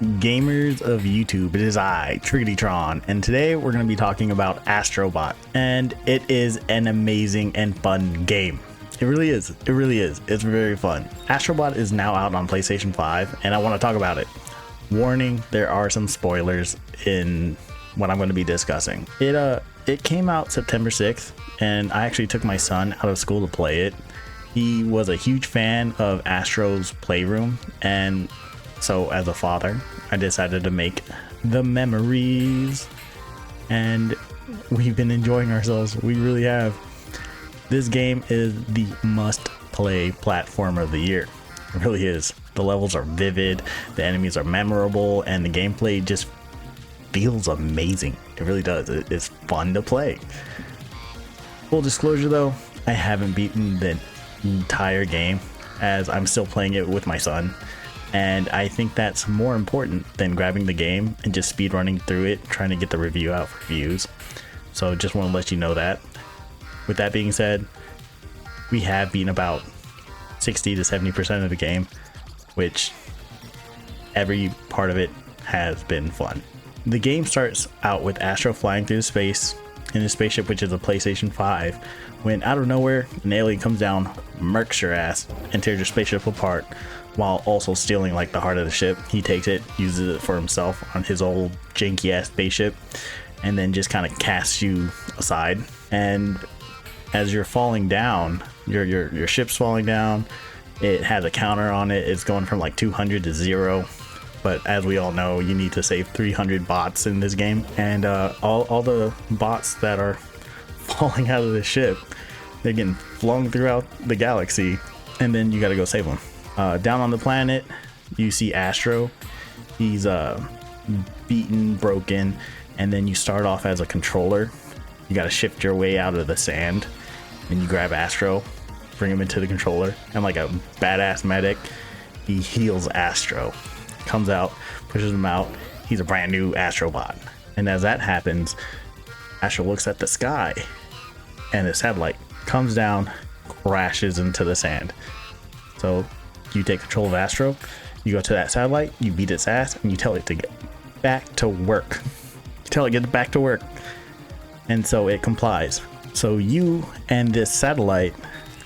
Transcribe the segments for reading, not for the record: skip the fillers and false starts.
Gamers of YouTube, it is I, Triggedytron, and today we're going to be talking about AstroBot, and it is an amazing and fun game. It really is. It really is. It's very fun. AstroBot is now out on PlayStation 5, and I want to talk about it. Warning, there are some spoilers in what I'm going to be discussing. It came out September 6th, and I actually took my son out of school to play it. He was a huge fan of Astro's Playroom, and so as a father, I decided to make the memories, and we've been enjoying ourselves. We really have. This game is the must-play platformer of the year. It really is. The levels are vivid, the enemies are memorable, and the gameplay just feels amazing. It really does. It's fun to play. Full disclosure though, I haven't beaten the entire game, as I'm still playing it with my son, and I think that's more important than grabbing the game and just speed running through it, trying to get the review out for views. So just want to let you know that. With that being said, we have beaten about 60 to 70% of the game, which every part of it has been fun. The game starts out with Astro flying through space in a spaceship, which is a PlayStation 5, when out of nowhere an alien comes down, murks your ass, and tears your spaceship apart, while also stealing like the heart of the ship. He takes it, uses it for himself on his old janky ass spaceship, and then just kind of casts you aside. And as you're falling down, your ship's falling down, it has a counter on it. It's going from like 200 to 0. But as we all know, you need to save 300 bots in this game, and all the bots that are falling out of the ship, they're getting flung throughout the galaxy, and then you got to go save them. Down on the planet, you see Astro. He's beaten, broken, and then you start off as a controller. You got to shift your way out of the sand, and you grab Astro, bring him into the controller, and like a badass medic, he heals Astro. Comes out, pushes him out. He's a brand new AstroBot. And as that happens, Astro looks at the sky, and the satellite comes down, crashes into the sand. So you take control of Astro, you go to that satellite, you beat its ass, and you tell it to get back to work. You tell it to get back to work. And so it complies. So you and this satellite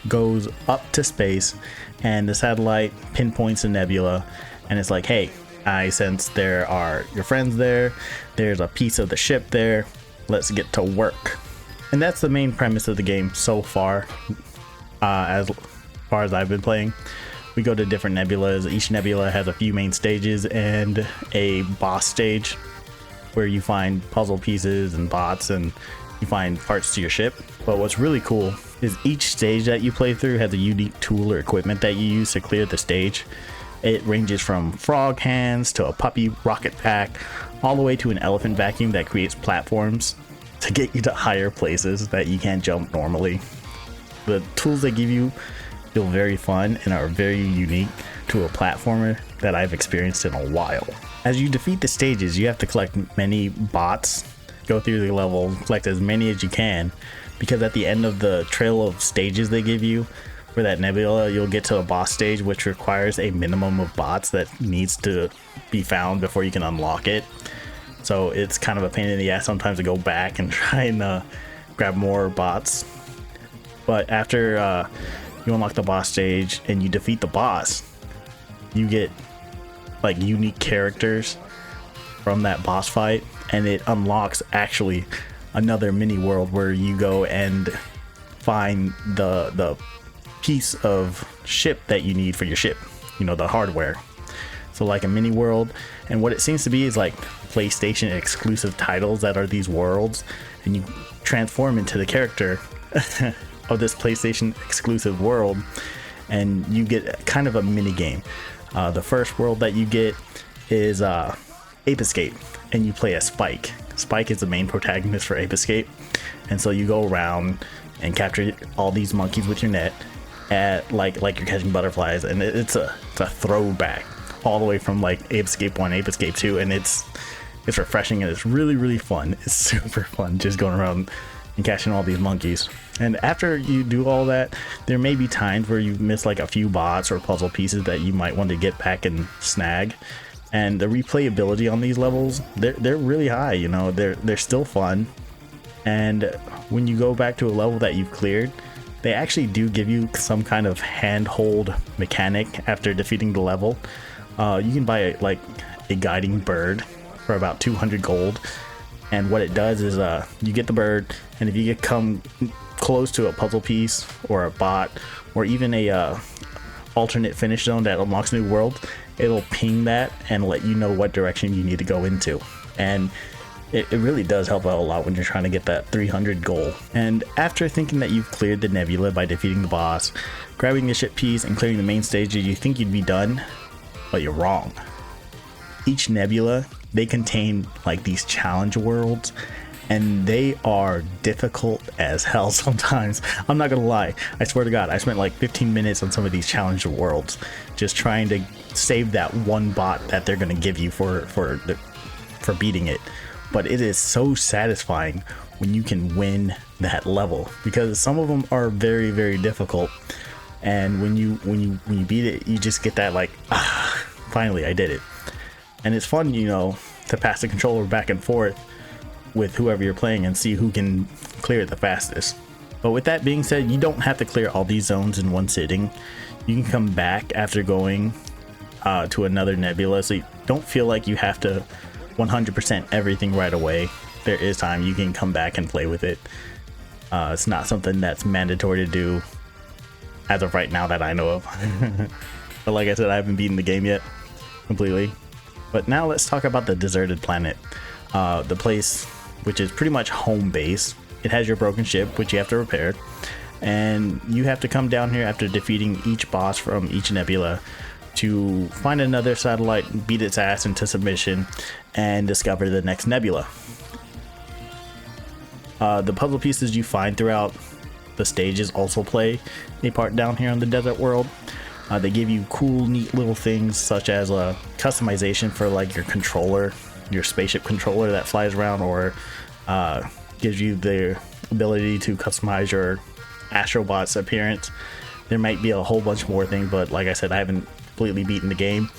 goes up to space, and the satellite pinpoints a nebula, and it's like, hey, I sense there are your friends there. There's a piece of the ship there. Let's get to work. And that's the main premise of the game so far. As far as I've been playing, we go to different nebulas. Each nebula has a few main stages and a boss stage where you find puzzle pieces and bots, and you find parts to your ship. But what's really cool is each stage that you play through has a unique tool or equipment that you use to clear the stage. It ranges from frog hands to a puppy rocket pack, all the way to an elephant vacuum that creates platforms to get you to higher places that you can't jump normally. The tools they give you feel very fun and are very unique to a platformer that I've experienced in a while. As you defeat the stages, you have to collect many bots, go through the level, collect as many as you can, because at the end of the trail of stages they give you for that nebula, you'll get to a boss stage which requires a minimum of bots that needs to be found before you can unlock it. So it's kind of a pain in the ass sometimes to go back and try and grab more bots. But after you unlock the boss stage and you defeat the boss, you get like unique characters from that boss fight, and it unlocks actually another mini world where you go and find the piece of ship that you need for your ship, you know, the hardware. So like a mini world, and what it seems to be is like PlayStation exclusive titles that are these worlds, and you transform into the character of this PlayStation exclusive world, and you get kind of a mini game. The first world that you get is Ape Escape, and you play as Spike. Spike is the main protagonist for Ape Escape, and so you go around and capture all these monkeys with your net, at like you're catching butterflies, and it's a throwback all the way from like Ape Escape 1, Ape Escape 2, and it's refreshing, and it's really fun. It's super fun just going around and catching all these monkeys. And after you do all that, there may be times where you miss like a few bots or puzzle pieces that you might want to get back and snag. And the replayability on these levels, they're really high, you know, they're still fun. And when you go back to a level that you've cleared, they actually do give you some kind of handhold mechanic after defeating the level. You can buy like a guiding bird for about 200 gold, and what it does is you get the bird, and if you come close to a puzzle piece or a bot or even a alternate finish zone that unlocks new world, it'll ping that and let you know what direction you need to go into. And it really does help out a lot when you're trying to get that 300 goal. And after thinking that you've cleared the nebula by defeating the boss, grabbing the ship piece, and clearing the main stage, you think you'd be done, but you're wrong. Each nebula, they contain like these challenge worlds, and they are difficult as hell sometimes. I'm not gonna lie, I swear to God, I spent like 15 minutes on some of these challenge worlds just trying to save that one bot that they're gonna give you for beating it. But it is so satisfying when you can win that level, because some of them are very, very difficult, and when you beat it, you just get that like, ah, finally I did it. And it's fun, you know, to pass the controller back and forth with whoever you're playing and see who can clear it the fastest. But with that being said, you don't have to clear all these zones in one sitting. You can come back after going to another nebula, so you don't feel like you have to 100% everything right away. There is time you can come back and play with it. It's not something that's mandatory to do as of right now that I know of. But like I said, I haven't beaten the game yet completely. But now let's talk about the deserted planet, the place which is pretty much home base. It has your broken ship, which you have to repair, and you have to come down here after defeating each boss from each nebula to find another satellite, beat its ass into submission, and discover the next nebula. The puzzle pieces you find throughout the stages also play a part down here on the desert world. They give you cool, neat little things such as a customization for like your controller, your spaceship controller that flies around, or gives you the ability to customize your AstroBot's appearance. There might be a whole bunch more things, but like I said, I haven't completely beaten the game,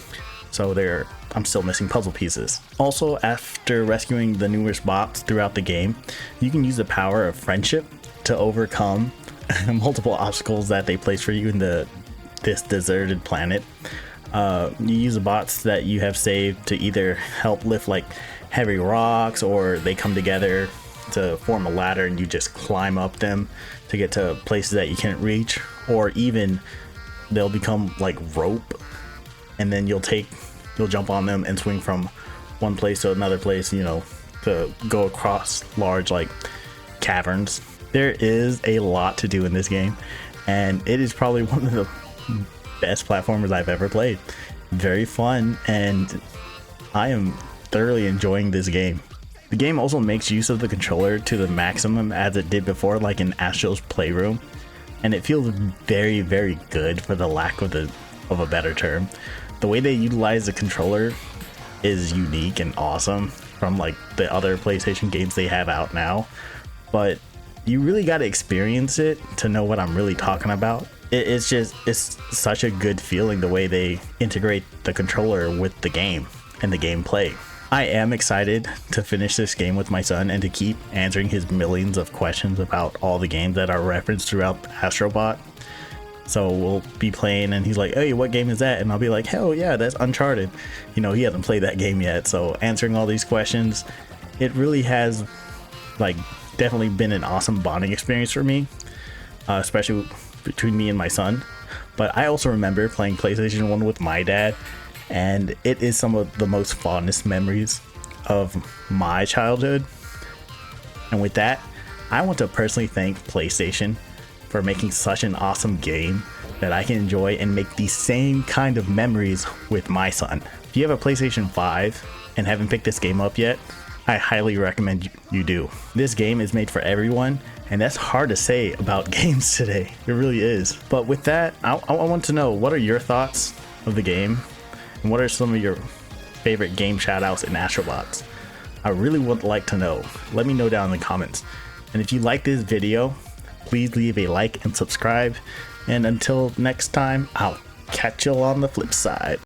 so I'm still missing puzzle pieces. Also, after rescuing the numerous bots throughout the game, you can use the power of friendship to overcome multiple obstacles that they place for you in this deserted planet. You use the bots that you have saved to either help lift like heavy rocks, or they come together to form a ladder and you just climb up them to get to places that you can't reach, or even they'll become like rope, and then you'll jump on them and swing from one place to another place, you know, to go across large like caverns. There is a lot to do in this game, and it is probably one of the best platformers I've ever played. Very fun, and I am thoroughly enjoying this game. The game also makes use of the controller to the maximum as it did before, like in Astro's Playroom, and it feels very, very good, for the lack of a better term. The way they utilize the controller is unique and awesome from like the other PlayStation games they have out now, but you really got to experience it to know what I'm really talking about. It's such a good feeling the way they integrate the controller with the game and the gameplay. I am excited to finish this game with my son and to keep answering his millions of questions about all the games that are referenced throughout AstroBot. So we'll be playing and he's like, hey, what game is that? And I'll be like, hell yeah, that's Uncharted. You know, he hasn't played that game yet. So answering all these questions, it really has like definitely been an awesome bonding experience for me, especially between me and my son. But I also remember playing PlayStation 1 with my dad, and it is some of the most fondest memories of my childhood. And with that, I want to personally thank PlayStation for making such an awesome game that I can enjoy and make these same kind of memories with my son. If you have a PlayStation 5 and haven't picked this game up yet, I highly recommend you do. This game is made for everyone, and that's hard to say about games today. It really is. But with that, I want to know, what are your thoughts of the game? And what are some of your favorite game shoutouts in AstroBots? I really would like to know. Let me know down in the comments. And if you like this video, please leave a like and subscribe. And until next time, I'll catch you on the flip side.